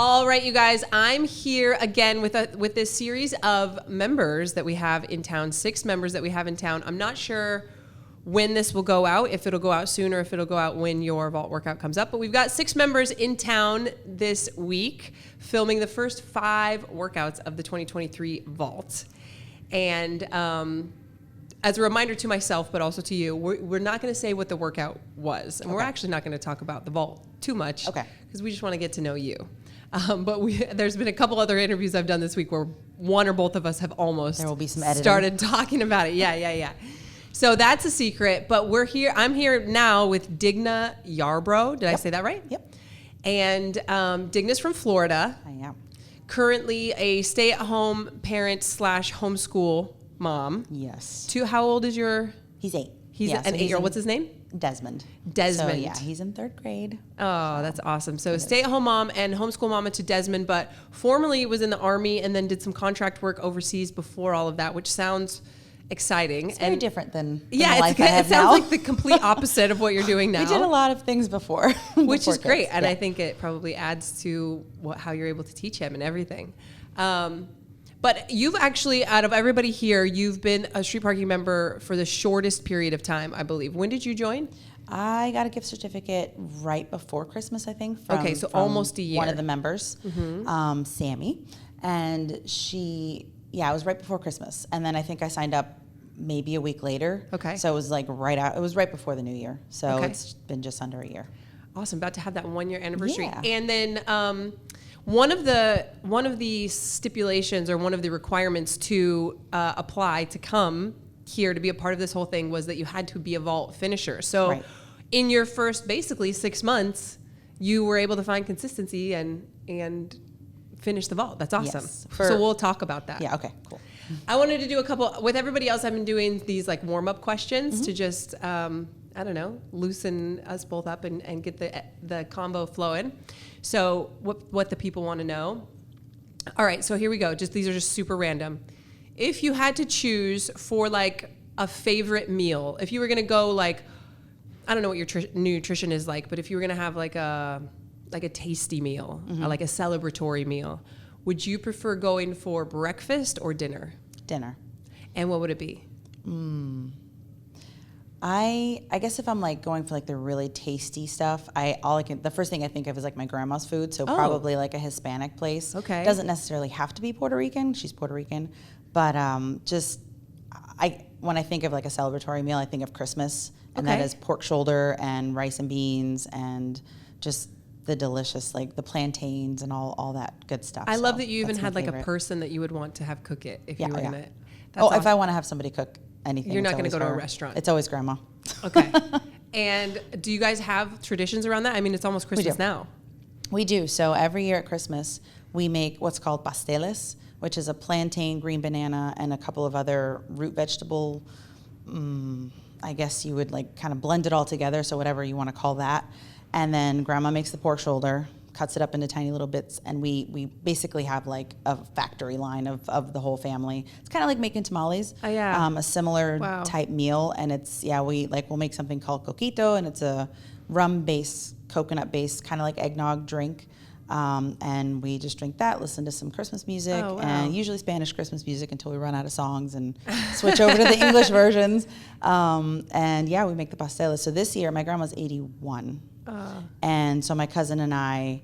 All right, you guys, I'm here again with this series of members that we have in town, 6 members that we have in town. I'm not sure when this will go out, if it'll go out soon or if it'll go out when your vault workout comes up. But we've got 6 members in town this week filming the first 5 workouts of the 2023 vault. And as a reminder to myself, but also to you, we're not going to say what the workout was. And we're actually not going to talk about the vault too much. Because we just want to get to know you. But there's been a couple other interviews I've done this week where one or both of us have almost started talking about it. Yeah. So that's a secret. But we're here. I'm here now with Digna Yarbrough. Did I say that right? Yep. And Digna's from Florida. I am. Currently a stay-at-home parent / homeschool mom. Yes. How old is your? He's 8. He's an 8-year-old. What's his name? Desmond. Desmond. So, yeah, he's in 3rd grade. Oh, that's awesome. So stay-at-home mom and homeschool mama to Desmond, but formerly was in the Army and then did some contract work overseas before all of that, which sounds exciting. It's very different than the life I have it sounds now. like the complete opposite of what you're doing now. We did a lot of things before. Which is great, and I think it probably adds to how you're able to teach him and everything. But you've actually, out of everybody here, you've been a street parking member for the shortest period of time, I believe. When did you join? I got a gift certificate right before Christmas, I think. From almost a year. One of the members, Sammy. And it was right before Christmas. And then I think I signed up maybe a week later. Okay. So it was like it was right before the new year. So it's been just under a year. Awesome. About to have that 1-year anniversary. Yeah. And then one of the stipulations or one of the requirements to apply to come here to be a part of this whole thing was that you had to be a vault finisher. So in your first basically 6 months, you were able to find consistency and finish the vault. That's awesome. Yes. So we'll talk about that. Yeah, okay, cool. I wanted to do a couple with everybody else. I've been doing these like warm-up questions to just I don't know, loosen us both up and get the combo flowing. So what the people want to know. All right, so here we go. These are just super random. If you had to choose for like a favorite meal, if you were gonna go like, I don't know what your nutrition is like, but if you were gonna have like a tasty meal, like a celebratory meal, would you prefer going for breakfast or dinner? Dinner. And what would it be? I guess if I'm like going for like the really tasty stuff, the first thing I think of is like my grandma's food. So probably like a Hispanic place. Okay. Doesn't necessarily have to be Puerto Rican. She's Puerto Rican, but when I think of like a celebratory meal, I think of Christmas, and that is pork shoulder and rice and beans and just the delicious, like the plantains and all that good stuff. I love that you even had like a person that you would want to have cook it if you were in it. If I want to have somebody cook anything, you're not going to go to a restaurant. It's always grandma. Okay. And do you guys have traditions around that? I mean, it's almost Christmas now. We do. So every year at Christmas, we make what's called pasteles, which is a plantain, green banana, and a couple of other root vegetable. I guess you would like kind of blend it all together. So whatever you want to call that. And then grandma makes the pork shoulder, cuts it up into tiny little bits, and we basically have like a factory line of the whole family. It's kind of like making tamales. Oh, yeah. A similar type meal, and we'll make something called coquito, and it's a rum-based, coconut-based, kind of like eggnog drink. And we just drink that, listen to some Christmas music, and usually Spanish Christmas music until we run out of songs and switch over to the English versions. We make the pasteles. So this year, my grandma's 81. And so my cousin and I,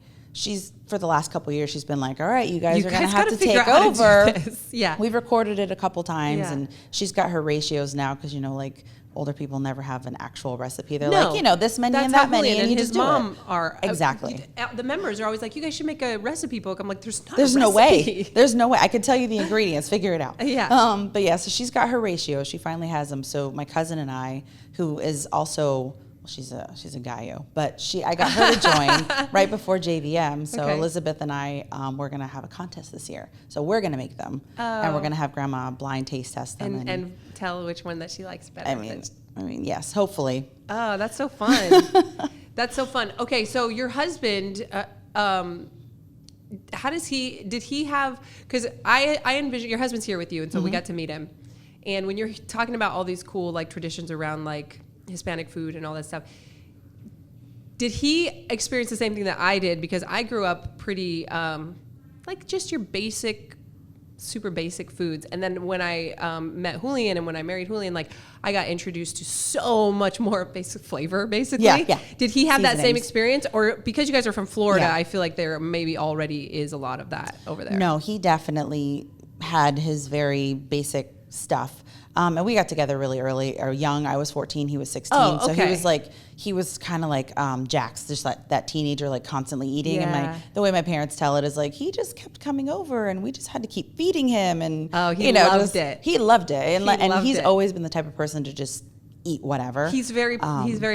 for the last couple of years, she's been like, all right, you guys are going to have to take over. Yeah. We've recorded it a couple times, and she's got her ratios now because, like, older people never have an actual recipe. They're like, this many and that many, and you just do it. His mom are. Exactly. The members are always like, you guys should make a recipe book. I'm like, there's no way. There's no way. I could tell you the ingredients. Figure it out. Yeah. So she's got her ratios. She finally has them. So my cousin and I, who is also... She's a gallo, but I got her to join right before JVM. So Elizabeth and I, we're gonna have a contest this year. So we're gonna make them, and we're gonna have Grandma blind taste test them and tell which one that she likes better. I mean, yes, hopefully. Oh, that's so fun. That's so fun. Okay, so your husband, did he have? Because I envision your husband's here with you, and so we got to meet him. And when you're talking about all these cool like traditions around like Hispanic food and all that stuff, Did he experience the same thing that I did? Because I grew up pretty, like just your basic, super basic foods. And then when I met Julian and when I married Julian, like I got introduced to so much more basic flavor, basically. Yeah. Did he have that same Seasonings. experience? Or because you guys are from Florida, Yeah. I feel like there maybe already is a lot of that over there. No, he definitely had his very basic stuff. And we got together really early or young. I was 14, he was 16. Oh, So okay. he was kind of like Jax, just like that teenager, like constantly eating. Yeah. And the way my parents tell it is like, he just kept coming over and we just had to keep feeding him. And, He loved it. He loved it. And he's it. always been the type of person to just eat whatever. He's very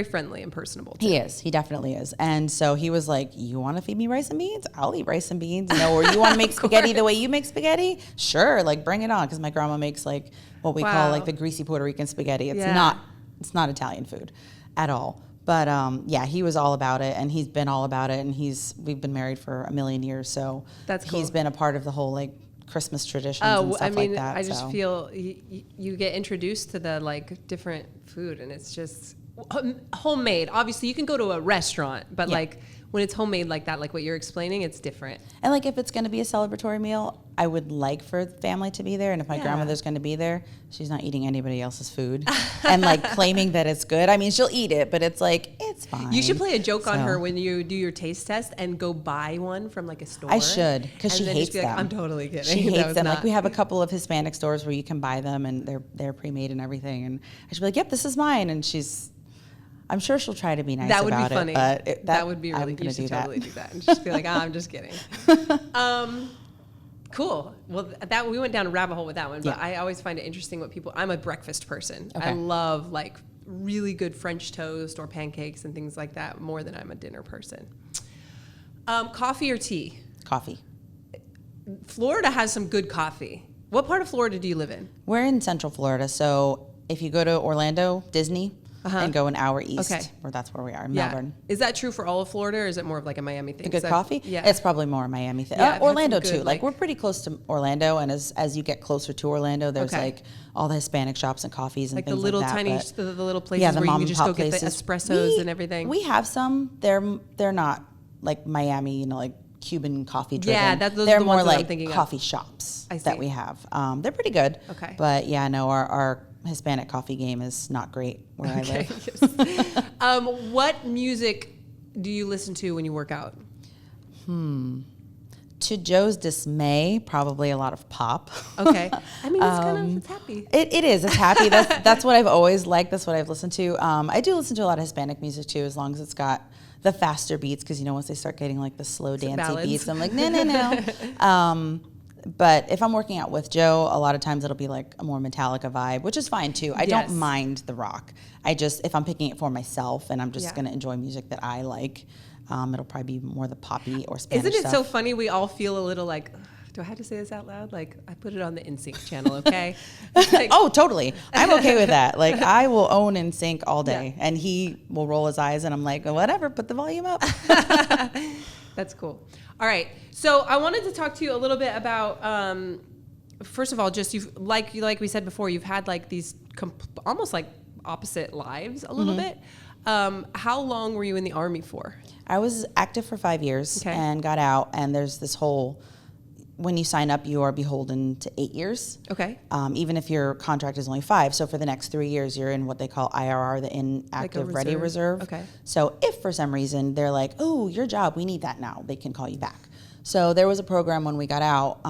friendly and personable too. He is. He definitely is. And so he was like, you want to feed me rice and beans? I'll eat rice and beans. Or you want to make spaghetti the way you make spaghetti? Sure. Like, bring it on. Because my grandma makes like what we call like the greasy Puerto Rican spaghetti. It's not Italian food at all. But yeah, he was all about it, and he's been all about it. And we've been married for a million years. So that's cool. He's been a part of the whole like Christmas traditions and stuff like that. I just feel you get introduced to the like different food, and it's just homemade. Obviously, you can go to a restaurant, but like when it's homemade like that, like what you're explaining, it's different. And like if it's going to be a celebratory meal, I would like for family to be there. And if my grandmother's going to be there, she's not eating anybody else's food and like claiming that it's good. I mean, she'll eat it, but it's like, it's fine. You should play a joke on her when you do your taste test and go buy one from like a store. I should, because she hates them. Like, I'm totally kidding. She hates them. Like we have a couple of Hispanic stores where you can buy them and they're pre-made and everything. And I should be like, yep, this is mine. And I'm sure she'll try to be nice about it. That would be funny. But that would be really, you should totally do that. And just be like, I'm just kidding. Cool. Well, we went down a rabbit hole with that one, but I always find it interesting I'm a breakfast person. Okay. I love like really good French toast or pancakes and things like that more than I'm a dinner person. Coffee or tea? Coffee. Florida has some good coffee. What part of Florida do you live in? We're in Central Florida. So if you go to Orlando, Disney, and go an hour east, or that's where we are, in Melbourne. Is that true for all of Florida, or is it more of like a Miami thing? The good coffee? Yeah. It's probably more a Miami thing. Yeah, Orlando too. Like we're pretty close to Orlando, and as you get closer to Orlando, there's like all the Hispanic shops and coffees and like things the little like that. tiny, the little places where you can just go get the espressos and everything. We have some. They're not like Miami, like Cuban coffee driven. Yeah, those they're are the more ones like that I'm thinking coffee of. shops I see. that we have. They're pretty good. Okay. But yeah, no, our Hispanic coffee game is not great where I live. Yes. What music do you listen to when you work out? To Joe's dismay, probably a lot of pop. Okay. I mean, it's kind of, it's happy. It is. It's happy. That's what I've always liked. That's what I've listened to. I do listen to a lot of Hispanic music too, as long as it's got the faster beats, because once they start getting like the slow dancey beats, I'm like, no. But if I'm working out with Joe, a lot of times it'll be like a more Metallica vibe, which is fine too. I don't mind the rock. If I'm picking it for myself and I'm just going to enjoy music that I like, it'll probably be more the poppy or Spanish Isn't it stuff. so funny? We all feel a little like, do I have to say this out loud? Like, I put it on the NSYNC channel, okay? Like, oh, totally. I'm okay with that. Like, I will own NSYNC all day, and he will roll his eyes, and I'm like, whatever, put the volume up. That's cool. All right. So I wanted to talk to you a little bit about, first of all, just like we said before, you've had like these almost like opposite lives a little bit. How long were you in the Army for? I was active for 5 years and got out, and there's this whole, when you sign up, you are beholden to 8 years. Okay. Even if your contract is only 5. So for the next 3 years, you're in what they call IRR, the inactive ready reserve. Okay. So if for some reason they're like, oh, your job, we need that now, they can call you back. So there was a program when we got out,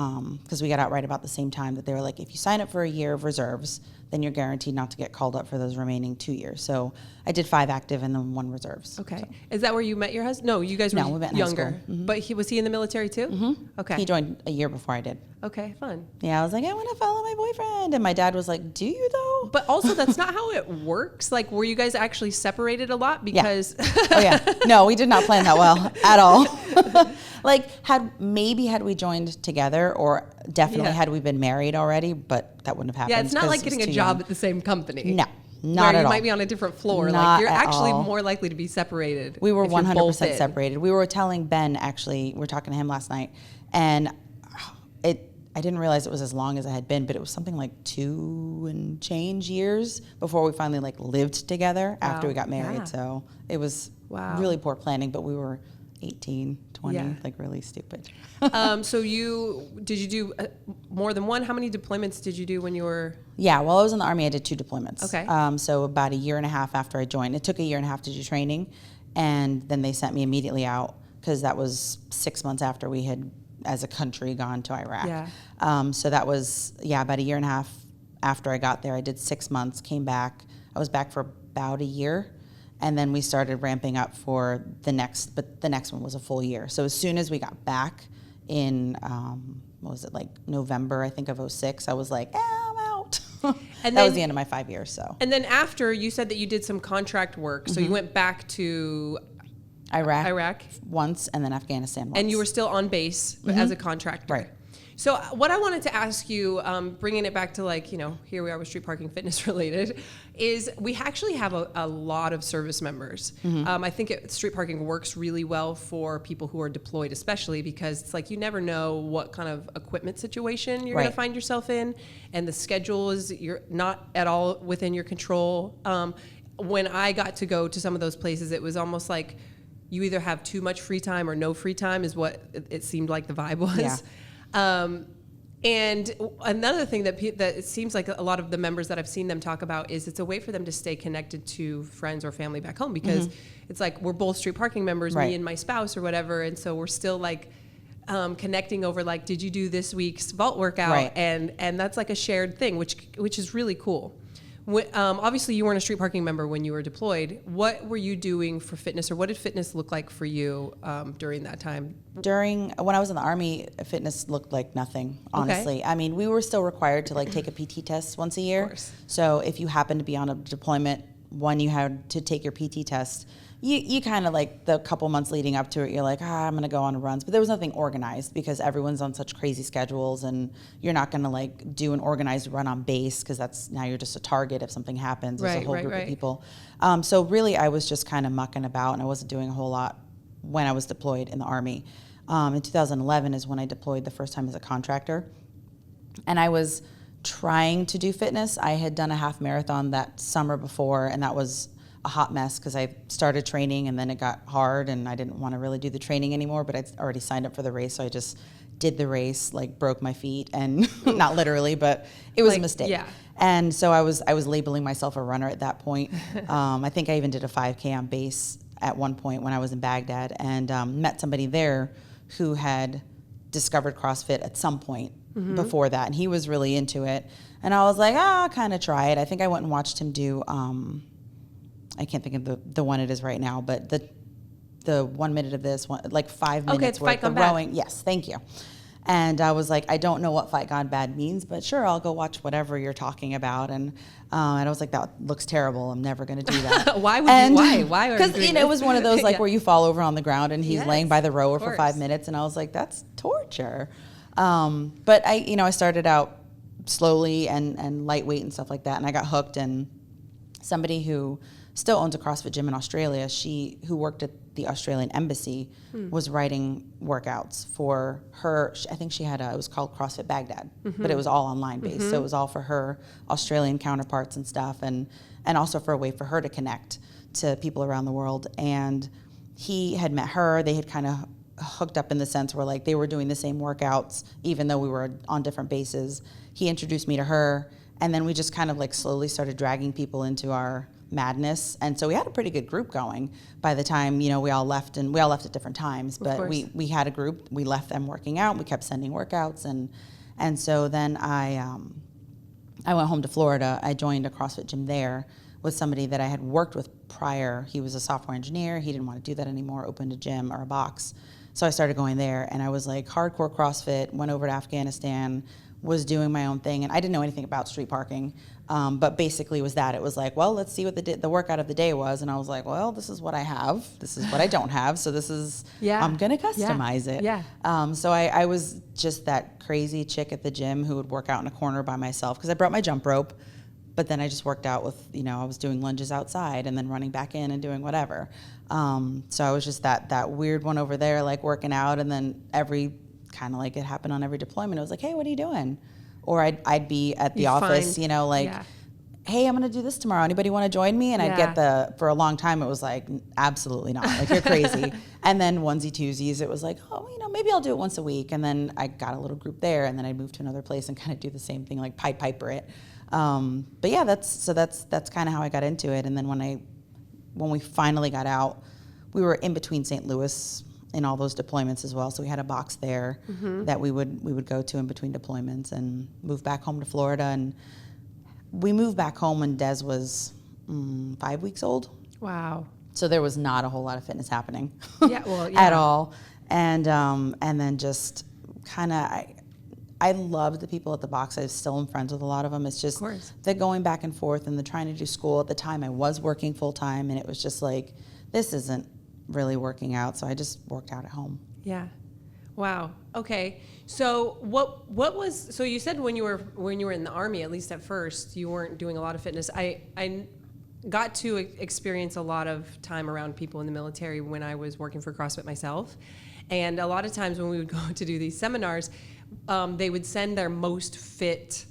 because we got out right about the same time, that they were like, if you sign up for a year of reserves, then you're guaranteed not to get called up for those remaining 2 years. So I did 5 active and then 1 reserves. Okay. So. Is that where you met your husband? No, you guys were we met in younger. high school. Mm-hmm. But was he in the military too? Mm-hmm. Okay. He joined a year before I did. Okay, fun. Yeah, I was like, I want to follow my boyfriend. And my dad was like, do you though? But also, that's not how it works. Like, were you guys actually separated a lot? Because Oh yeah. No, we did not plan that well at all. Like, had we joined together, or definitely had we been married already, but that wouldn't have happened. Yeah, it's not like getting a job at the same company. No, not at all. You might be on a different floor. Not like, you're at actually all. more likely to be separated. We were if you're 100% both in. separated. We were telling Ben, actually, we were talking to him last night, and I didn't realize it was as long as it had been, but it was something like 2 and change years before we finally like lived together after we got married. Yeah. So it was Wow. Really poor planning, but we were 18, 20, Yeah. like really stupid. So did you do more than one? How many deployments did you do when you were? Yeah, while I was in the Army, I did 2 deployments. Okay. So about a year and a half after I joined, it took a year and a half to do training, and then they sent me immediately out because that was 6 months after we had, as a country, gone to Iraq. Yeah. So that was, about a year and a half after I got there. I did 6 months, came back. I was back for about a year, and then we started ramping up for the next one was a full year. So as soon as we got back in, what was it, like November, I think, of 2006, I was like, I'm out. And that was the end of my 5 years. So. And then after, you said that you did some contract work. So you went back to Iraq once, and then Afghanistan once. And you were still on base as a contractor. Right. So what I wanted to ask you, bringing it back to here we are with street parking fitness related, is we actually have a lot of service members. I think street parking works really well for people who are deployed, especially because it's like you never know what kind of equipment situation you're going to find yourself in, and the schedule is you're not at all within your control. When I got to go to some of those places, it was almost like you either have too much free time or no free time is what it seemed like the vibe was. Yeah. And another thing that it seems like a lot of the members that I've seen them talk about is it's a way for them to stay connected to friends or family back home, because it's like we're both street parking members, me and my spouse or whatever, and so we're still like connecting over like, did you do this week's vault workout? Right. And that's like a shared thing, which is really cool. Obviously, you weren't a street parking member when you were deployed. What were you doing for fitness, or what did fitness look like for you during that time? When I was in the Army, fitness looked like nothing, honestly. Okay. I mean, we were still required to take a PT test once a year. Of course. So if you happened to be on a deployment when you had to take your PT test, you kind of the couple months leading up to it, you're like, I'm going to go on runs. But there was nothing organized because everyone's on such crazy schedules, and you're not going to do an organized run on base because now you're just a target if something happens. There's a whole group of people. So really I was just kind of mucking about, and I wasn't doing a whole lot when I was deployed in the Army. In 2011 is when I deployed the first time as a contractor. And I was trying to do fitness. I had done a half marathon that summer before, and that was a hot mess because I started training and then it got hard and I didn't want to really do the training anymore, but I'd already signed up for the race, so I just did the race, broke my feet, and not literally, but it was a mistake. Yeah. And so I was labeling myself a runner at that point. I think I even did a 5K on base at one point when I was in Baghdad, and met somebody there who had discovered CrossFit at some point before that, and he was really into it. And I was like, I'll kind of try it. I think I went and watched him do, I can't think of the one it is right now, but the 1 minute of this, 5 minutes worth of rowing. Yes, thank you. And I was like, I don't know what Fight Gone Bad means, but sure, I'll go watch whatever you're talking about. And I was like, that looks terrible. I'm never going to do that. Why would you? Why? Because it was one of those where you fall over on the ground and he's laying by the rower for 5 minutes, and I was like, that's torture. But I started out slowly and lightweight and stuff like that, and I got hooked. And somebody who still owns a CrossFit gym in Australia, who worked at the Australian embassy, was writing workouts for her. I think she had it was called CrossFit Baghdad, but it was all online based. So it was all for her Australian counterparts and stuff, and also for a way for her to connect to people around the world. And he had met her. They had kind of hooked up in the sense where they were doing the same workouts, even though we were on different bases. He introduced me to her, and then we just kind of slowly started dragging people into our madness. And so we had a pretty good group going by the time, we all left, and we all left at different times, but we had a group. We left them working out. We kept sending workouts. And so then I went home to Florida. I joined a CrossFit gym there with somebody that I had worked with prior. He was a software engineer. He didn't want to do that anymore, opened a gym or a box. So I started going there, and I was hardcore CrossFit, went over to Afghanistan, was doing my own thing, and I didn't know anything about street parking, but basically it was well, let's see what the workout of the day was, and I was like, well, this is what I have, this is what I don't have, so this is, I'm going to customize it. Yeah. So I was just that crazy chick at the gym who would work out in a corner by myself, because I brought my jump rope, but then I just worked out with, I was doing lunges outside and then running back in and doing whatever. So I was just that weird one over there, working out, and then kind of it happened on every deployment. I was like, hey, what are you doing? Or I'd be at the office, hey, I'm going to do this tomorrow. Anybody want to join me? And I'd get for a long time, it was like, absolutely not. Like, you're crazy. And then onesie twosies, it was like, oh, maybe I'll do it once a week. And then I got a little group there, and then I'd move to another place and kind of do the same thing, like Pied Piper it. But yeah, that's kind of how I got into it. And then when we finally got out, we were in between St. Louis in all those deployments as well. So we had a box there that we would go to in between deployments, and move back home to Florida. And we moved back home when Des was 5 weeks old. Wow. So there was not a whole lot of fitness happening at all. And then just kind of, I loved the people at the box. I still am friends with a lot of them. It's just the going back and forth and the trying to do school. At the time, I was working full time, and it was just like, this isn't really working out. So I just worked out at home. Yeah. Wow. Okay. So what was, so you said when you were in the Army, at least at first, you weren't doing a lot of fitness. I got to experience a lot of time around people in the military when I was working for CrossFit myself. And a lot of times when we would go to do these seminars, they would send their most fit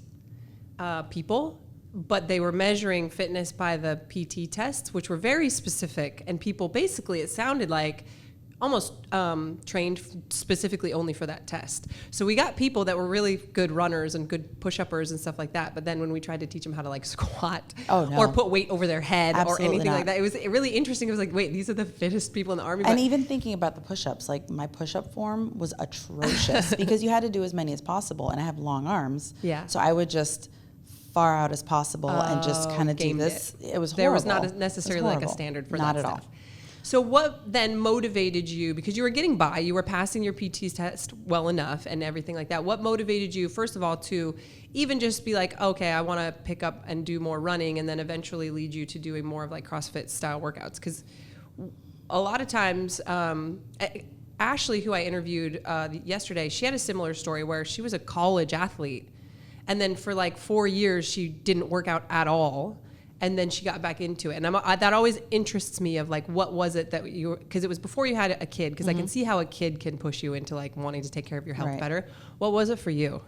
people, but they were measuring fitness by the PT tests, which were very specific. And people basically, it sounded like, almost trained specifically only for that test. So we got people that were really good runners and good push-uppers and stuff like that. But then when we tried to teach them how to like squat or put weight over their head or anything like that, it was really interesting. It was like, wait, these are the fittest people in the Army. And even thinking about the push-ups, like my push-up form was atrocious because you had to do as many as possible, and I have long arms. Yeah. So I would just far out as possible and just kind of do this. It was horrible. There was not necessarily like a standard for not that at stuff. all. So what then motivated you, because you were getting by, you were passing your PT test well enough and everything like that. What motivated you, first of all, to even just be like, okay, I want to pick up and do more running, and then eventually lead you to doing more of like CrossFit style workouts? Because a lot of times, Ashley, who I interviewed yesterday, she had a similar story where she was a college athlete, and then for like 4 years, she didn't work out at all. And then she got back into it. And that always interests me of like, what was it that you were, because it was before you had a kid, because I can see how a kid can push you into like wanting to take care of your health better. What was it for you?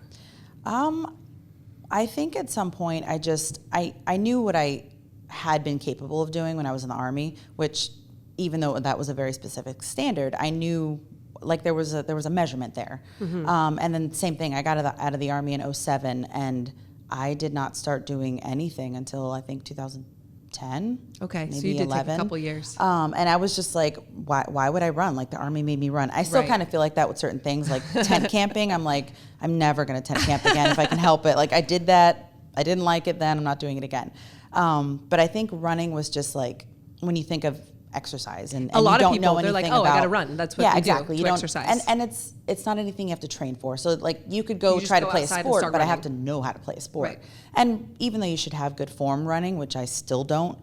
I think at some point I knew what I had been capable of doing when I was in the Army, which even though that was a very specific standard, I knew like there was a measurement there. And then same thing, I got out of the Army in 2007, and I did not start doing anything until I think 2010. Okay, maybe so you did 11. take a couple years. And I was just like, why would I run? Like the Army made me run. I still kind of feel like that with certain things, like tent camping. I'm like, I'm never going to tent camp again if I can help it. Like I did that. I didn't like it then. I'm not doing it again. But I think running was just like, when you think of exercise and a lot you of don't people, know they're like, anything oh, about, I got to run. That's what you do to exercise. And it's not anything you have to train for. So like you could go try to play a sport, but I have to know how to play a sport. Right. And even though you should have good form running, which I still don't,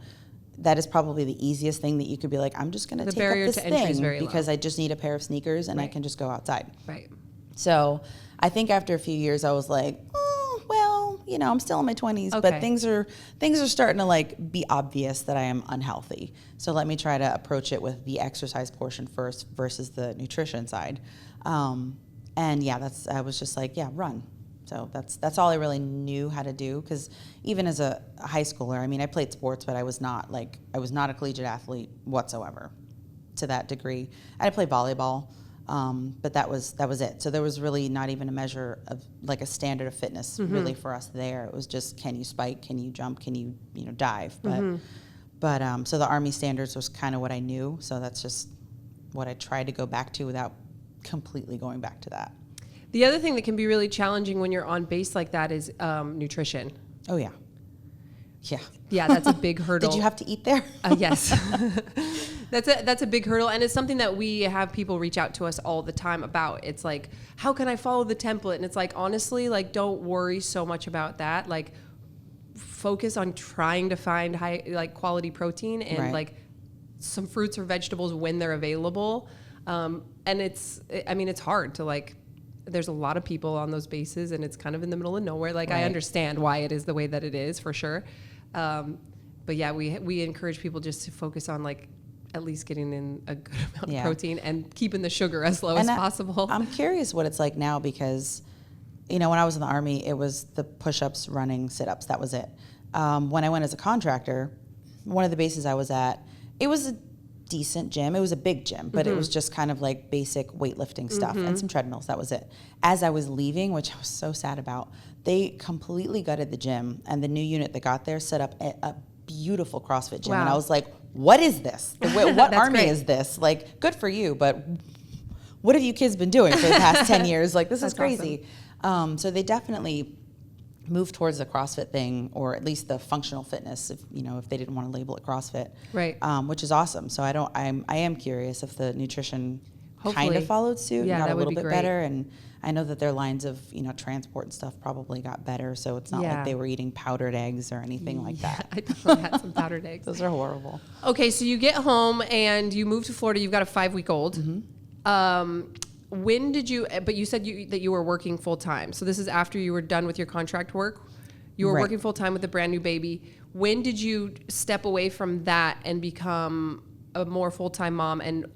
that is probably the easiest thing that you could be like, I'm just going to take up this thing because I just need a pair of sneakers and I can just go outside. Right. So I think after a few years, I was like, well, I'm still in my 20s, but things are starting to like be obvious that I am unhealthy. So let me try to approach it with the exercise portion first versus the nutrition side. And yeah, I was just like, yeah, run. So that's all I really knew how to do. Because even as a high schooler, I mean, I played sports, but I was not a collegiate athlete whatsoever to that degree. I played volleyball. But that was it. So there was really not even a measure of like a standard of fitness really for us there. It was just, can you spike? Can you jump? Can you dive? But so the Army standards was kind of what I knew. So that's just what I tried to go back to without completely going back to that. The other thing that can be really challenging when you're on base like that is nutrition. Oh yeah. Yeah. Yeah, that's a big hurdle. Did you have to eat there? Yes. That's a big hurdle, and it's something that we have people reach out to us all the time about. It's like, how can I follow the template? And it's like, honestly, like, don't worry so much about that. Like, focus on trying to find high, like, quality protein and like some fruits or vegetables when they're available. And it's hard to like. There's a lot of people on those bases, and it's kind of in the middle of nowhere. Like, I understand why it is the way that it is, for sure. But yeah, we encourage people just to focus on like at least getting in a good amount of protein and keeping the sugar as low as possible. I'm curious what it's like now because, when I was in the Army, it was the push-ups, running, sit-ups. That was it. when I went as a contractor, one of the bases I was at, it was a decent gym. It was a big gym, but it was just kind of like basic weightlifting stuff and some treadmills. That was it. As I was leaving, which I was so sad about, they completely gutted the gym, and the new unit that got there set up a beautiful CrossFit gym. Wow. And I was like, what is this? What army great. is this? Like, good for you, but what have you kids been doing for the past 10 years? Like, this is crazy. Awesome. So they definitely moved towards the CrossFit thing, or at least the functional fitness, if they didn't want to label it CrossFit. Right. Which is awesome. So I am curious if the nutrition Hopefully. kind of followed suit and Yeah, got that a would little be bit great. better. And I know that their lines of, transport and stuff probably got better. So it's not Yeah. like they were eating powdered eggs or anything like that. I definitely had some powdered eggs. Those are horrible. Okay, so you get home and you move to Florida. You've got a 5-week-old. When did you? But you said that you were working full time. So this is after you were done with your contract work. You were Right. working full time with a brand new baby. When did you step away from that and become a more full time mom? And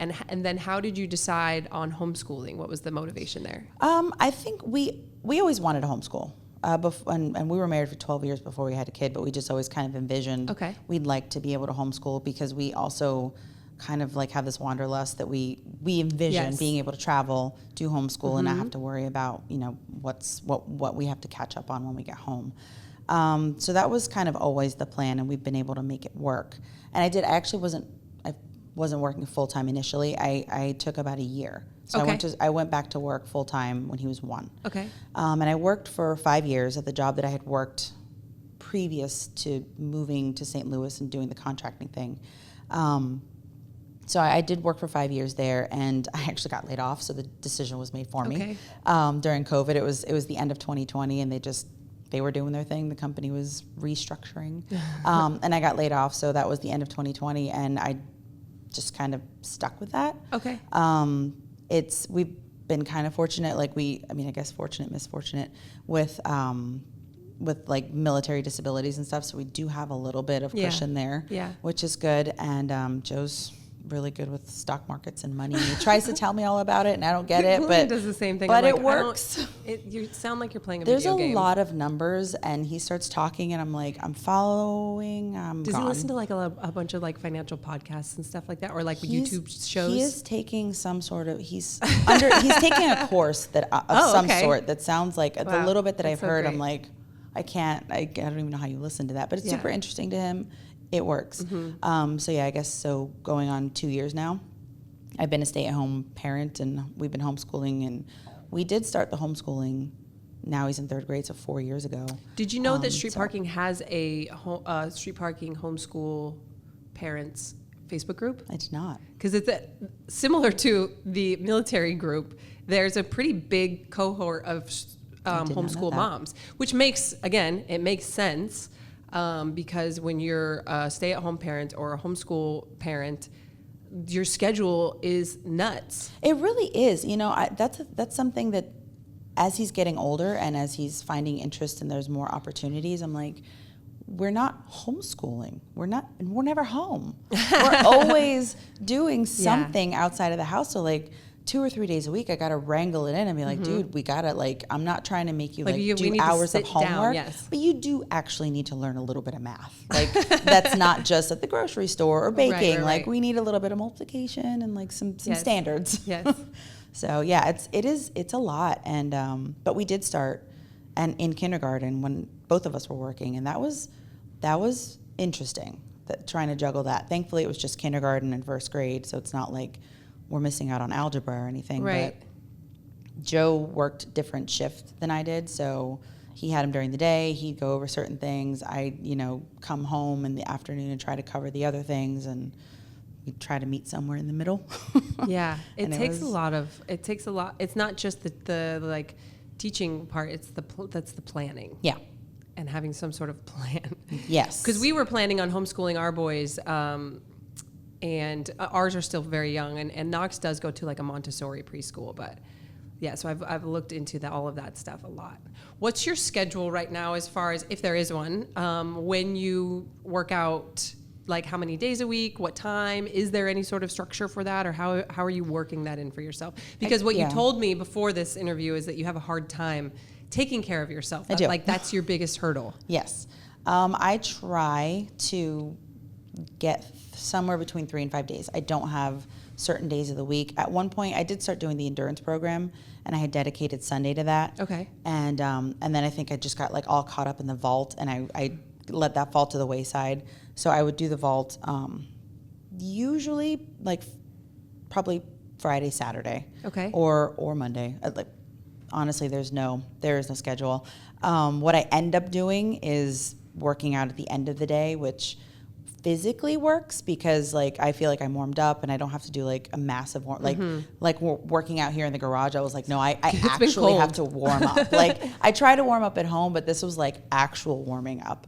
then how did you decide on homeschooling? What was the motivation there? I think we always wanted to homeschool. And we were married for 12 years before we had a kid, but we just always kind of envisioned we'd like to be able to homeschool, because we also kind of like have this wanderlust that we envision being able to travel, do homeschool, and not have to worry about, what we have to catch up on when we get home. So that was kind of always the plan, and we've been able to make it work. And I wasn't working full time initially. I took about a year. So I went back to work full time when he was 1. Okay. And I worked for 5 years at the job that I had worked previous to moving to St. Louis and doing the contracting thing. So I did work for 5 years there, and I actually got laid off. So the decision was made for me. During COVID, it was the end of 2020, and they were doing their thing. The company was restructuring, and I got laid off. So that was the end of 2020, and I just kind of stuck with that. Okay. We've been kind of fortunate, I guess fortunate, misfortunate with like military disabilities and stuff. So we do have a little bit of cushion there, which is good. And Joe's really good with stock markets and money. He tries to tell me all about it, and I don't get it. But does the same thing. But it works. You sound like you're playing a There's video game. a lot of numbers, and he starts talking, and I'm like, I'm following. Does he listen to like a bunch of like financial podcasts and stuff like that, or like YouTube shows? He is taking some sort of. He's taking a course of sort that sounds like the little bit that I've heard. Great. I'm like, I don't even know how you listen to that, but it's super interesting to him. It works. I guess so. Going on 2 years now, I've been a stay-at-home parent, and we've been homeschooling, and we did start the homeschooling. Now he's in 3rd grade, so 4 years ago. Did you know that Street Parking has a Street Parking homeschool parents Facebook group? I did not. Because it's similar to the military group. There's a pretty big cohort of homeschool moms, which makes sense. Because when you're a stay-at-home parent or a homeschool parent, your schedule is nuts. It really is. That's something that, as he's getting older and as he's finding interest and there's more opportunities, I'm like, we're not homeschooling. We're never home. We're always doing something outside of the house. So 2 or 3 days a week, I got to wrangle it in and be like, dude, we got to, I'm not trying to make you do hours of homework, but you do actually need to learn a little bit of math. That's not just at the grocery store or baking. Right. We need a little bit of multiplication and some standards. Yes. So it's a lot. And, but we did start in kindergarten when both of us were working, and that was interesting, trying to juggle that. Thankfully, it was just kindergarten and 1st grade, so it's not like we're missing out on algebra or anything. Right. But Joe worked different shift than I did, so he had him during the day. He'd go over certain things. I, come home in the afternoon and try to cover the other things, and we try to meet somewhere in the middle. Yeah, it takes a lot. It's not just the teaching part. That's the planning. Yeah. And having some sort of plan. Yes. Because we were planning on homeschooling our boys. And ours are still very young, and Knox does go to a Montessori preschool, but so I've looked into all of that stuff a lot. What's your schedule right now, as far as, if there is one, when you work out? How many days a week? What time? Is there any sort of structure for that, or how are you working that in for yourself? Because what you told me before this interview is that you have a hard time taking care of yourself. I do. That's your biggest hurdle. Yes. I try to get somewhere between 3 and 5 days. I don't have certain days of the week. At one point, I did start doing the endurance program, and I had dedicated Sunday to that. Okay. And then I think I just got like all caught up in the vault, and I let that fall to the wayside. So I would do the vault usually like probably Friday, Saturday. Okay. Or Monday. Like honestly, there is no schedule. What I end up doing is working out at the end of the day, which physically works because like I feel like I'm warmed up and I don't have to do like a massive working out here in the garage. I was like, no, I actually have to warm up. Like I try to warm up at home, but this was like actual warming up.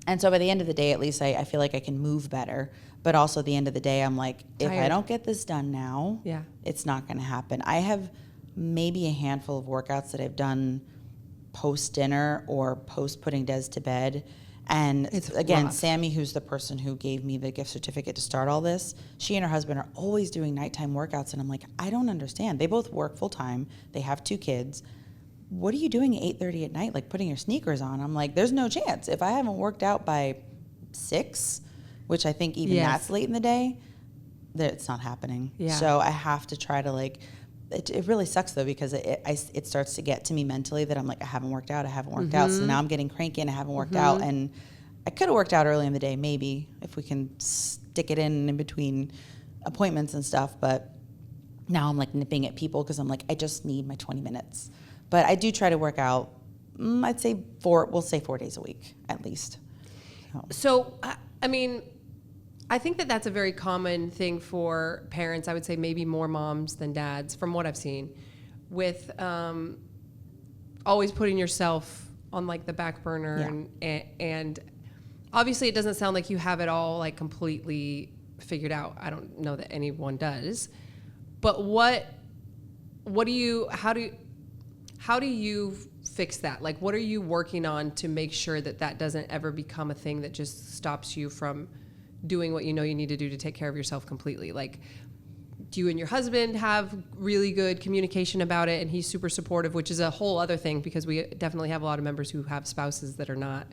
And so by the end of the day, at least I feel like I can move better. But also at the end of the day, I'm like, if I don't get this done now, it's not going to happen. I have maybe a handful of workouts that I've done post dinner or post putting Des to bed. And it's again, rough. Sammy, who's the person who gave me the gift certificate to start all this, she and her husband are always doing nighttime workouts. And I'm like, I don't understand. They both work full time. They have 2 kids. What are you doing at 8:30 at night, like putting your sneakers on? I'm like, there's no chance. If I haven't worked out by 6, which I think even that's late in the day, that it's not happening. Yeah. So I have to try to like, it really sucks though, because it starts to get to me mentally that I'm like, I haven't worked out. So now I'm getting cranky and I haven't worked out. And I could have worked out early in the day, maybe, if we can stick it in between appointments and stuff. But now I'm like nipping at people because I'm like, I just need my 20 minutes. But I do try to work out, I'd say 4 days a week at least. So, I mean, I think that that's a very common thing for parents. I would say maybe more moms than dads, from what I've seen, with always putting yourself on like the back burner. And obviously it doesn't sound like you have it all like completely figured out. I don't know that anyone does. But how do you fix that? Like, what are you working on to make sure that that doesn't ever become a thing that just stops you from doing what you know you need to do to take care of yourself completely? Like, do you and your husband have really good communication about it and he's super supportive, which is a whole other thing because we definitely have a lot of members who have spouses that are not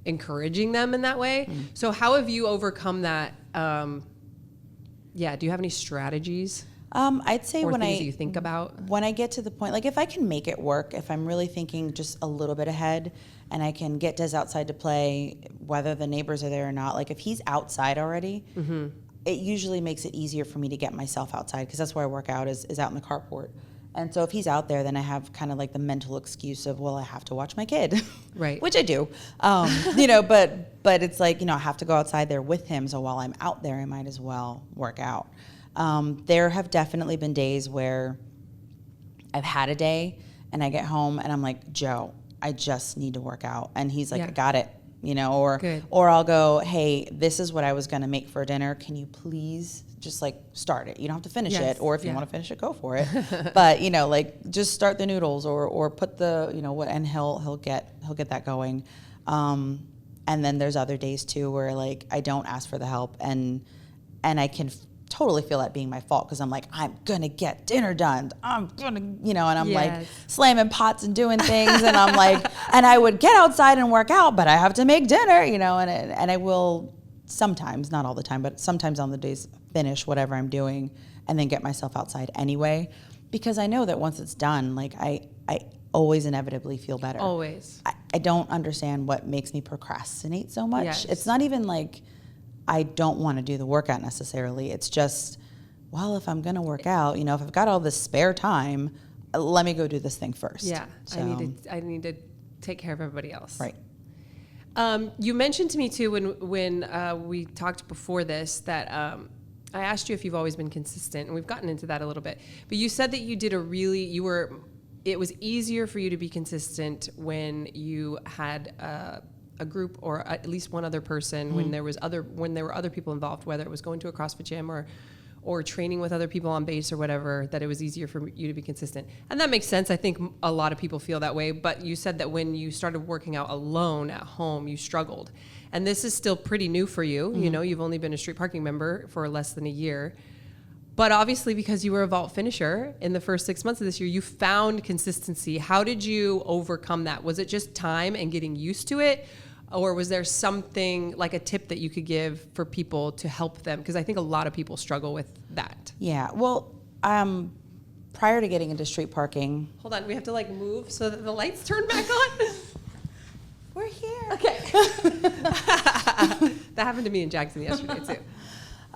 encouraging them in that way. So how have you overcome that? Do you have any strategies? I'd say or things that you think about? When I get to the point, like if I can make it work, if I'm really thinking just a little bit ahead and I can get Des outside to play, whether the neighbors are there or not, like if he's outside already, it usually makes it easier for me to get myself outside because that's where I work out is out in the carport. And so if he's out there, then I have kind of like the mental excuse of, well, I have to watch my kid. Right. Which I do. But it's like, I have to go outside there with him. So while I'm out there, I might as well work out. There have definitely been days where I've had a day and I get home and I'm like, Joe, I just need to work out. And he's like, I got it, or I'll go, hey, this is what I was going to make for dinner. Can you please just like start it? You don't have to finish it. Or if you want to finish it, go for it. But, like just start the noodles or put the, and he'll get that going. And then there's other days too, where like I don't ask for the help and I can totally feel that being my fault because I'm like, I'm gonna get dinner done. I'm gonna, and I'm like slamming pots and doing things, and I'm like, and I would get outside and work out, but I have to make dinner, and I will sometimes, not all the time, but sometimes on the days finish whatever I'm doing and then get myself outside anyway, because I know that once it's done, like I always inevitably feel better. Always. I don't understand what makes me procrastinate so much. Yes. It's not even like I don't want to do the workout necessarily. It's just, well, if I'm going to work out, if I've got all this spare time, let me go do this thing first. Yeah, so, I need to take care of everybody else. Right. You mentioned to me too when we talked before this that I asked you if you've always been consistent, and we've gotten into that a little bit. But you said that you did it was easier for you to be consistent when you had a group or at least one other person when there were other people involved, whether it was going to a CrossFit gym or training with other people on base or whatever, that it was easier for you to be consistent. And that makes sense. I think a lot of people feel that way, but you said that when you started working out alone at home, you struggled. And this is still pretty new for you. You've only been a street parking member for less than a year. But obviously, because you were a vault finisher in the first 6 months of this year, you found consistency. How did you overcome that? Was it just time and getting used to it? Or was there something like a tip that you could give for people to help them? Because I think a lot of people struggle with that. Yeah. Well, prior to getting into street parking. Hold on, we have to like move so that the lights turn back on. We're here. Okay. That happened to me in Jackson yesterday too.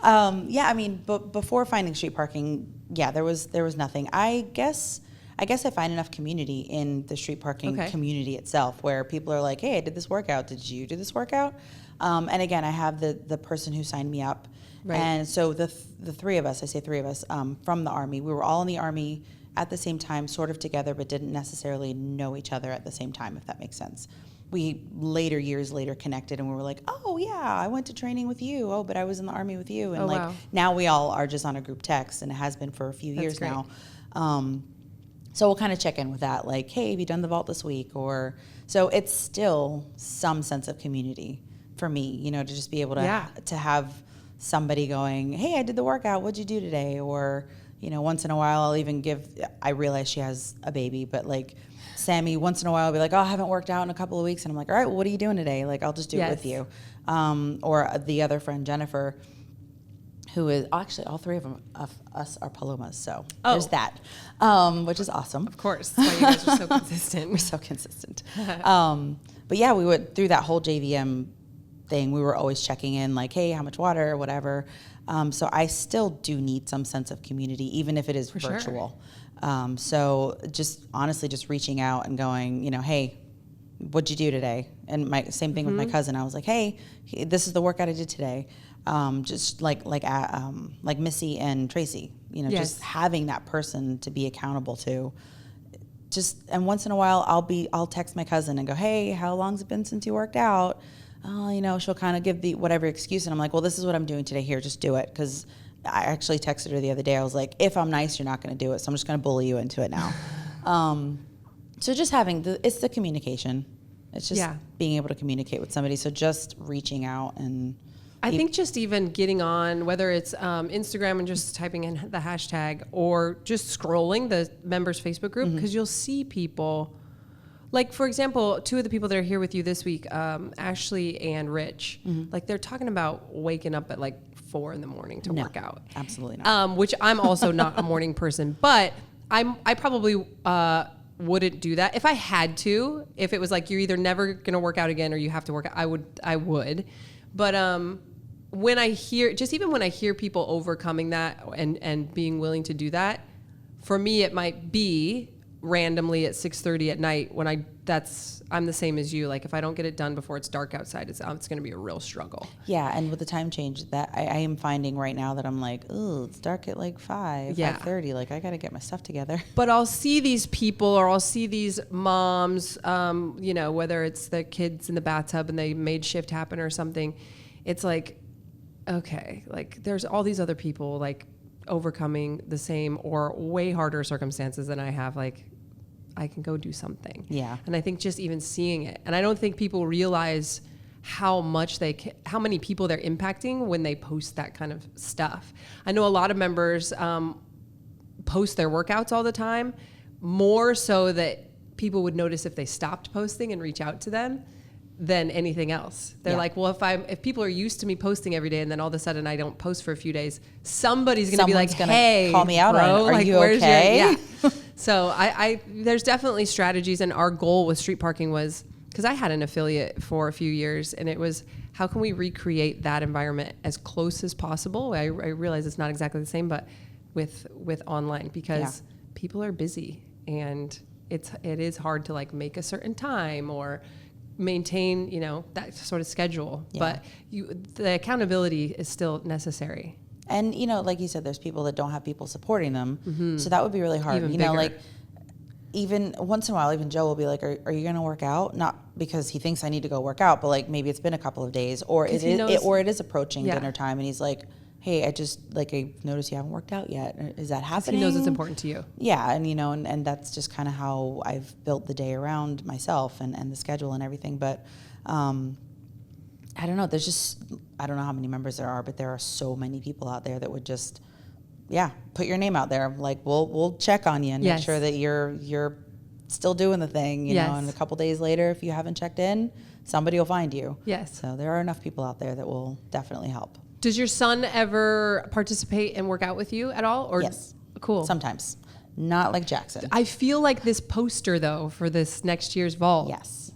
Yeah, I mean, but before finding street parking, yeah, there was nothing. I guess I find enough community in the street parking community itself, where people are like, "Hey, I did this workout. Did you do this workout?" And again, I have the person who signed me up, and so the three of us, I say three of us, from the Army, we were all in the Army at the same time, sort of together, but didn't necessarily know each other at the same time, if that makes sense. We years later connected, and we were like, oh yeah, I went to training with you. Oh, but I was in the Army with you. And now we all are just on a group text, and it has been for a few years now. So we'll kind of check in with that, like, hey, have you done the vault this week? Or so it's still some sense of community for me, to just be able to have somebody going, hey, I did the workout. What'd you do today? Or once in a while, I'll even I realize she has a baby, but like Sammy, once in a while, will be like, oh, I haven't worked out in a couple of weeks. And I'm like, all right, well, what are you doing today? Like, I'll just do it with you. Or the other friend, Jennifer, who is actually all three of us are Palomas. So there's that, which is awesome. Of course. That's why you guys are so consistent. We're so consistent. But yeah, we went through that whole JVM thing. We were always checking in like, hey, how much water, whatever. So I still do need some sense of community, even if it is virtual. So just honestly, just reaching out and going, hey, what'd you do today? And same thing with my cousin. I was like, hey, this is the workout I did today. Just like Missy and Tracy, just having that person to be accountable to. And once in a while, I'll text my cousin and go, hey, how long's it been since you worked out? Oh, she'll kind of give the whatever excuse, and I'm like, well, this is what I'm doing today. Here, just do it. Because I actually texted her the other day. I was like, if I'm nice, you're not going to do it, so I'm just going to bully you into it now. So just having it's the communication. It's just being able to communicate with somebody. So just reaching out and. I think just even getting on, whether it's Instagram and just typing in the hashtag, or just scrolling the members Facebook group, because you'll see people. Like, for example, two of the people that are here with you this week, Ashley and Rich, like they're talking about waking up at like 4 a.m. to work out. Absolutely not. Which I'm also not a morning person, but I probably wouldn't do that if I had to. If it was like you're either never going to work out again or you have to work out, I would. But when I hear people overcoming that and being willing to do that, for me it might be randomly at 6:30 at night when I'm the same as you. Like if I don't get it done before it's dark outside, it's going to be a real struggle. Yeah, and with the time change that I am finding right now that I'm like, oh, it's dark at like 5:30. Like I got to get my stuff together. But I'll see these people, or I'll see these moms, whether it's the kids in the bathtub and they made shift happen or something. It's like, okay, like there's all these other people like overcoming the same or way harder circumstances than I have. Like I can go do something. Yeah. And I think just even seeing it, and I don't think people realize how many people they're impacting when they post that kind of stuff. I know a lot of members post their workouts all the time, more so that people would notice if they stopped posting and reach out to them than anything else. They're like, well, if people are used to me posting every day and then all of a sudden I don't post for a few days, somebody's going to be like, hey, call me out on it. Are like, you okay? So I there's definitely strategies, and our goal with street parking was, because I had an affiliate for a few years, and it was, how can we recreate that environment as close as possible? I realize it's not exactly the same, but with online, because people are busy and it is hard to like make a certain time or maintain, that sort of schedule. But the accountability is still necessary. And, like you said, there's people that don't have people supporting them. So that would be really hard. Even bigger. Like even once in a while, even Joe will be like, are you going to work out? Not because he thinks I need to go work out, but like maybe it's been a couple of days, or it is approaching dinner time. And he's like, hey, I noticed you haven't worked out yet. Is that happening? He knows it's important to you. Yeah. And, and that's just kind of how I've built the day around myself and the schedule and everything. But, I don't know. I don't know how many members there are, but there are so many people out there that would just put your name out there. Like we'll check on you and make sure that you're still doing the thing, you know, and a couple days later, if you haven't checked in, somebody will find you. Yes. So there are enough people out there that will definitely help. Does your son ever participate and work out with you at all? Or Yes. Cool. Sometimes. Not like Jackson. I feel like this poster, though, for this next year's vault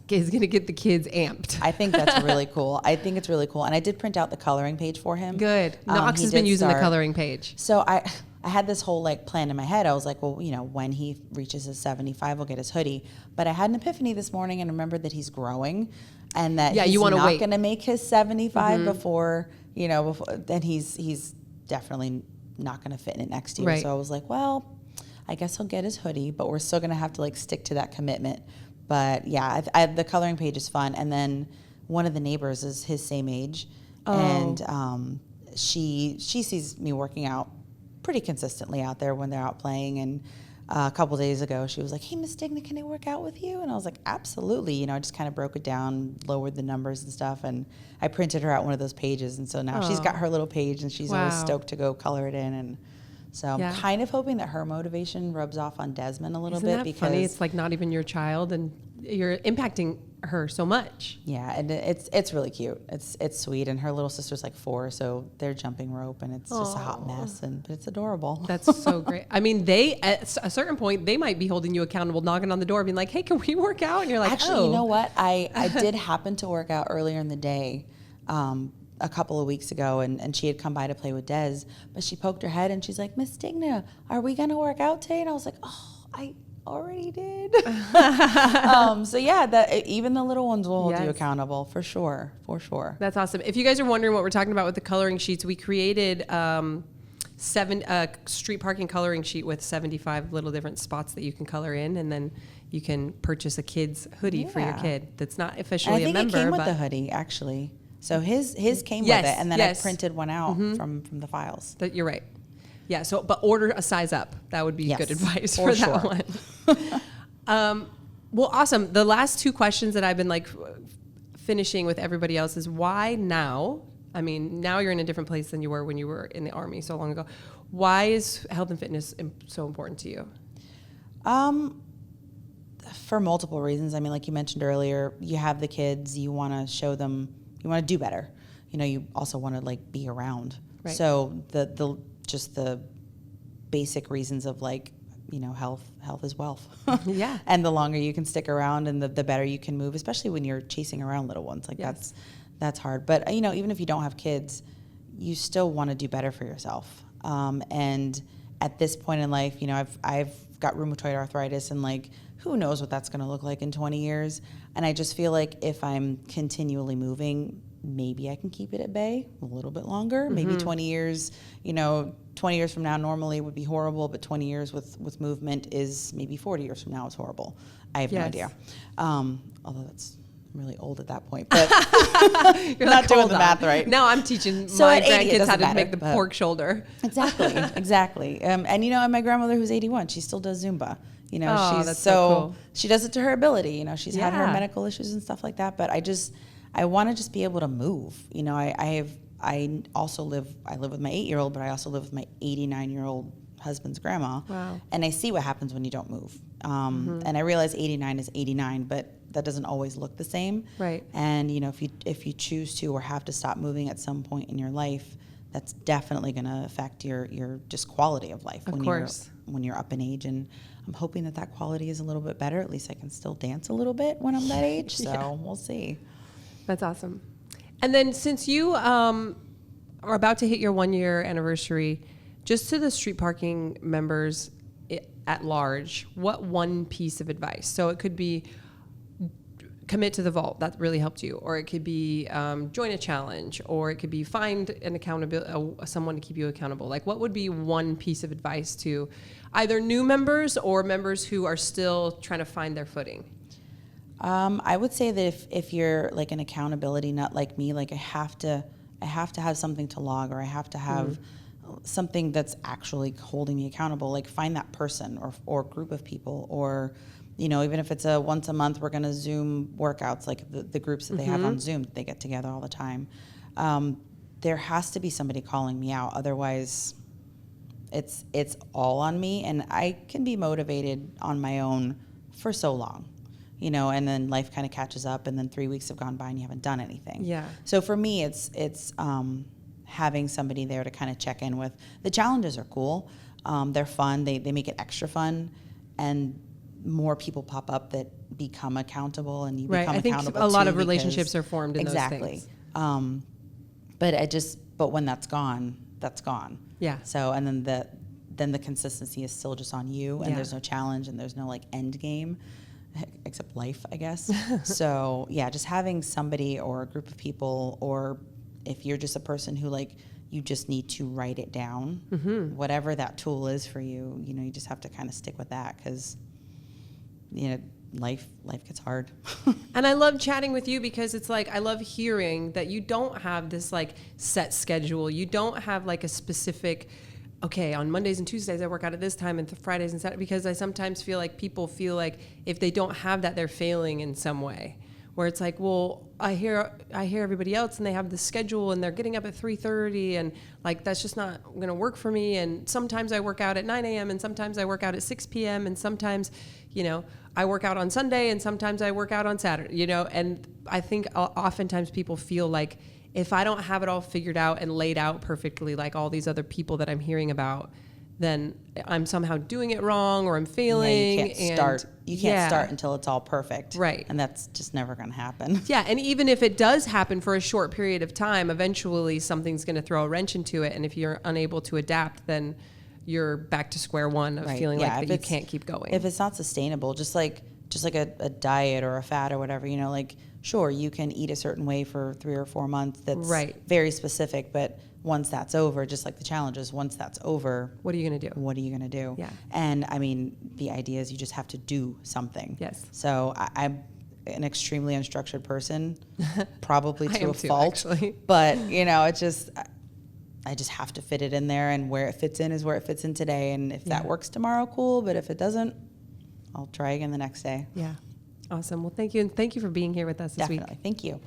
is going to get the kids amped. I think that's really cool. I think it's really cool. And I did print out the coloring page for him. Good. Knox has been using the coloring page. So I had this whole like plan in my head. I was like, well, you know, when he reaches his 75, we'll get his hoodie. But I had an epiphany this morning and remembered that he's growing and that he's not going to make his 75 before, you know, then he's definitely not going to fit in it next year. Right. So I was like, well, I guess he'll get his hoodie, but we're still going to have to like stick to that commitment. But yeah, the coloring page is fun. And then one of the neighbors is his same age. And she sees me working out pretty consistently out there when they're out playing. And a couple days ago, she was like, hey, Miss Digna, can I work out with you? And I was like, absolutely. You know, I just kind of broke it down, lowered the numbers and stuff. And I printed her out one of those pages. And so now she's got her little page and she's always stoked to go color it in. And so I'm kind of hoping that her motivation rubs off on Desmond a little bit. Isn't that funny? It's like not even your child and you're impacting her so much. Yeah, and it's really cute. It's sweet, and her little sister's like 4, so they're jumping rope, and it's just a hot mess, but it's adorable. That's so great. I mean, they at a certain point they might be holding you accountable, knocking on the door, being like, "Hey, can we work out?" And you're like, actually, you know what? I did happen to work out earlier in the day. A couple of weeks ago, and she had come by to play with Des, but she poked her head and she's like, Miss Digna, are we going to work out today? And I was like, oh, I already did. So yeah, that even the little ones will hold you accountable for sure. That's awesome. If you guys are wondering what we're talking about with the coloring sheets, we created 7 street parking coloring sheet with 75 little different spots that you can color in, and then you can purchase a kid's hoodie for your kid that's not officially a member. I think it came with the hoodie, actually. So his came with it, and then I printed one out from the files. You're right. Yeah. So, but order a size up. That would be good advice for that one. Well, awesome. The last 2 questions that I've been like finishing with everybody else is why now? I mean, now you're in a different place than you were when you were in the Army so long ago. Why is health and fitness so important to you? For multiple reasons. I mean, like you mentioned earlier, you have the kids. You want to show them. You want to do better. You know, you also want to like be around. Right. So the basic reasons of like, you know, health is wealth. Yeah. And the longer you can stick around and the better you can move, especially when you're chasing around little ones. Like that's hard. But you know, even if you don't have kids, you still want to do better for yourself. And at this point in life, you know, I've got rheumatoid arthritis, and like, who knows what that's going to look like in 20 years. And I just feel like if I'm continually moving, maybe I can keep it at bay a little bit longer. Maybe 20 years, you know, 20 years from now normally would be horrible, but 20 years with movement is maybe 40 years from now is horrible. I have no idea. Although that's really old at that point, but you're not doing the math right. Now I'm teaching my grandkids how to make the pork shoulder. Exactly. And you know, and my grandmother who's 81, she still does Zumba. You know, that's so cool. She does it to her ability. You know, she's had her medical issues and stuff like that, but I want to just be able to move. You know, I live with my 8-year-old, but I also live with my 89-year-old husband's grandma. Wow. And I see what happens when you don't move. And I realize 89 is 89, but that doesn't always look the same. Right. And you know, if you choose to or have to stop moving at some point in your life, that's definitely going to affect your just quality of life when you're up in age. And I'm hoping that quality is a little bit better. At least I can still dance a little bit when I'm that age. So we'll see. That's awesome. And then since you are about to hit your 1-year anniversary, just to the street parking members at large, what one piece of advice? So it could be commit to the vault. That really helped you. Or it could be join a challenge. Or it could be find an someone to keep you accountable. Like, what would be one piece of advice to either new members or members who are still trying to find their footing? I would say that if you're like an accountability nut like me, like I have to have something to log, or I have to have something that's actually holding me accountable. Like find that person or group of people, or you know, even if it's a once a month, we're going to Zoom workouts, like the groups that they have on Zoom, they get together all the time. There has to be somebody calling me out. Otherwise, it's all on me, and I can be motivated on my own for so long, you know, and then life kind of catches up, and then 3 weeks have gone by and you haven't done anything. Yeah. So for me, it's having somebody there to kind of check in with. The challenges are cool. They're fun. They make it extra fun, and more people pop up that become accountable, and you become accountable. I think a lot of relationships are formed in those things. But when that's gone, that's gone. Yeah. So, and then the consistency is still just on you, and there's no challenge, and there's no like end game, except life, I guess. So yeah, just having somebody or a group of people, or if you're just a person who like, you just need to write it down, whatever that tool is for you, you know, you just have to kind of stick with that, because, you know, life gets hard. And I love chatting with you because it's like, I love hearing that you don't have this like set schedule. You don't have like a specific, okay, on Mondays and Tuesdays I work out at this time, and Fridays and Saturdays, because I sometimes feel like people feel like if they don't have that, they're failing in some way. Where it's like, well, I hear everybody else and they have the schedule and they're getting up at 3:30, and like, that's just not going to work for me. And sometimes I work out at 9 a.m. and sometimes I work out at 6 p.m. and sometimes, you know, I work out on Sunday and sometimes I work out on Saturday, you know. And I think oftentimes people feel like if I don't have it all figured out and laid out perfectly, like all these other people that I'm hearing about, then I'm somehow doing it wrong, or I'm failing. Yeah, you can't start until it's all perfect. Right. And that's just never going to happen. Yeah, and even if it does happen for a short period of time, eventually something's going to throw a wrench into it, and if you're unable to adapt, then you're back to square one of feeling like that you can't keep going. If it's not sustainable, just like a diet or a fad or whatever, you know, like, sure, you can eat a certain way for 3 or 4 months. That's very specific, but once that's over, just like the challenges, once that's over, what are you going to do? What are you going to do? Yeah. And I mean, the idea is you just have to do something. Yes. So I'm an extremely unstructured person, probably to a fault. Actually. But, you know, it's just, I just have to fit it in there, and where it fits in is where it fits in today. And if that works tomorrow, cool. But if it doesn't, I'll try again the next day. Yeah. Awesome. Well, thank you. And thank you for being here with us this week. Definitely. Thank you.